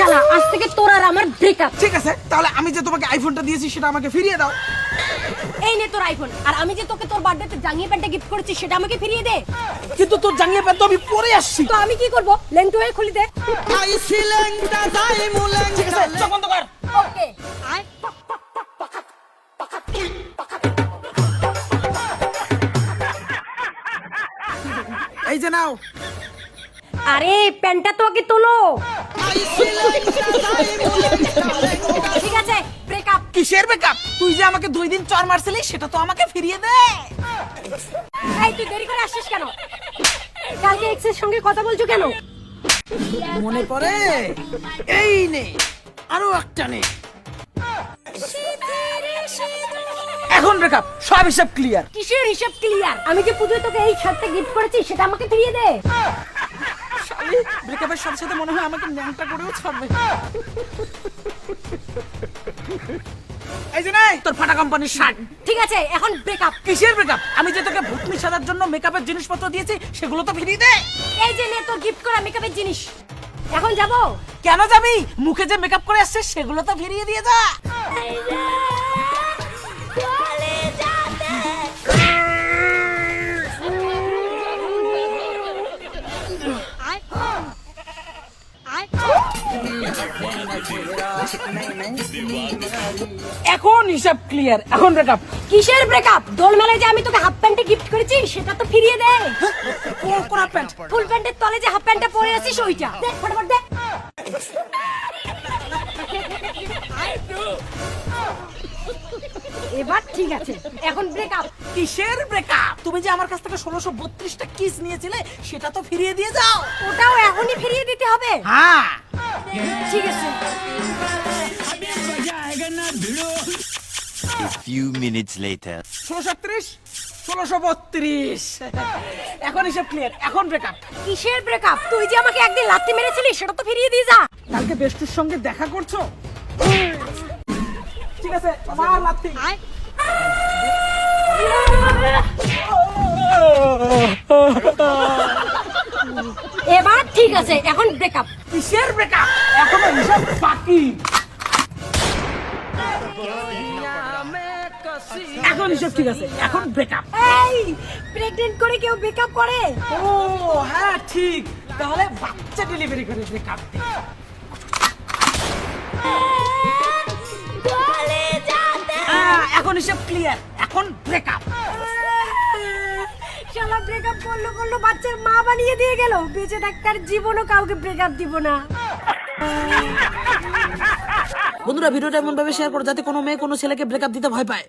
শালা আজ থেকে তোর আর আমার ব্রেকআপ। ঠিক আছে, তাহলে আমি যে তোমাকে আইফোনটা দিয়েছি সেটা আমাকে ফিরিয়ে দাও। এই নে তোর আইফোন, আর আমি যে তোকে তোর বার্থডেতে জাঙ্গিয়া প্যান্টটা গিফট করেছি সেটা আমাকে ফিরিয়ে দে। কিন্তু তোর জাঙ্গিয়া প্যান্ট তো আমি পরে আসছি। তো আমি কি করব? লেংটো হয়ে খুলি দে। ঠিক আছে, চোখ বন্ধ কর। ওকে আয়। এই যে নাও। আরে প্যান্টটা তো আগে তোলো। ঠিক আছে, ব্রেকআপ। কিসের ব্রেকআপ? তুই যে আমাকে 2 দিন চর মারছিলি সেটা তো আমাকে ফিরিয়ে দে। এই তুই দেরি করে আসছিস কেন? কালকে এক্সের সঙ্গে কথা বলছো কেন? মনে পড়ে? এই নে, আরো একটা নে। এখন ব্রেকআপ, সব হিসাব ক্লিয়ার। কিসের হিসাব ক্লিয়ার? আমি যে পুজোয় তোকে এই শার্টটা গিফট করেছি সেটা আমাকে ফিরিয়ে দে। শালি, ব্রেকআপের সাথে সাথে মনে হয় আমাকে ন্যাংটা করেও ছাড়বে। এই যে নাই তোর ফাটা কোম্পানির শার্ট। ঠিক আছে, এখন ব্রেকআপ। কিসের ব্রেকআপ? আমি যে তোকে ভূতনি সাজার জন্য মেকআপের জিনিসপত্র দিয়েছি সেগুলো তো ফিরিয়ে দে। এই যে নে তোর গিফট করা মেকআপের জিনিস। এখন যাব? কেন যাবি? মুখে যে মেকআপ করে আসছে সেগুলো তো ফিরিয়ে দিয়ে যা। এখন হিসাব ক্লিয়ার, এখন ব্রেকআপ। কিসের ব্রেকআপ? দোল মেলায় যে আমি তোকে হাফ প্যান্টে গিফট করেছি সেটা তো ফিরিয়ে দে। কোন প্যান্ট? ফুল প্যান্টের তলে যে হাফ প্যান্টটা পরে আছিস ওইটা দে, ফটাফট দে। এবার ঠিক আছে, এখন ব্রেকআপ। কিসের ব্রেকআপ? তুমি যে আমার কাছ থেকে 1632টা কিস নিয়েছিলে সেটা তো ফিরিয়ে দিয়ে যাও। ওটাও এখনই ফিরিয়ে দিতে হবে? হ্যাঁ, ঠিক আছে। A few minutes later. 1636, 1632। এখন হিসাব ক্লিয়ার, এখন ব্রেকআপ। কিসের ব্রেকআপ? তুই যে আমাকে একদিন লাত্তি মেরেছিলি সেটা তো ফিরিয়ে দিয়ে যা। কালকে বেস্টুর সঙ্গে দেখা করছো? ঠিক আছে, মার লাত্তি। এবার ঠিক আছে, এখন ব্রেকআপ। কিসের ব্রেকআপ? এখনো হিসাব বাকি। এখন হিসাব ঠিক আছে, এখন ব্রেকআপ। এই প্রেগন্যান্ট করে কেউ ব্রেকআপ করে? ও হ্যাঁ ঠিক, তাহলে বাচ্চা ডেলিভারি করে ব্রেকআপ। এখন হিসাব ক্লিয়ার, এখন ব্রেকআপ। শালা ব্রেকআপ করলো বাচ্চার মা বানিয়ে দিয়ে গেল। বেঁচে থাকার জীবনও কাউকে ব্রেকআপ দিব না। বন্ধুরা, ভিডিওটা এমন ভাবে শেয়ার করো যাতে কোনো মেয়ে কোনো ছেলেকে ব্রেকআপ দিতে ভয় পায়।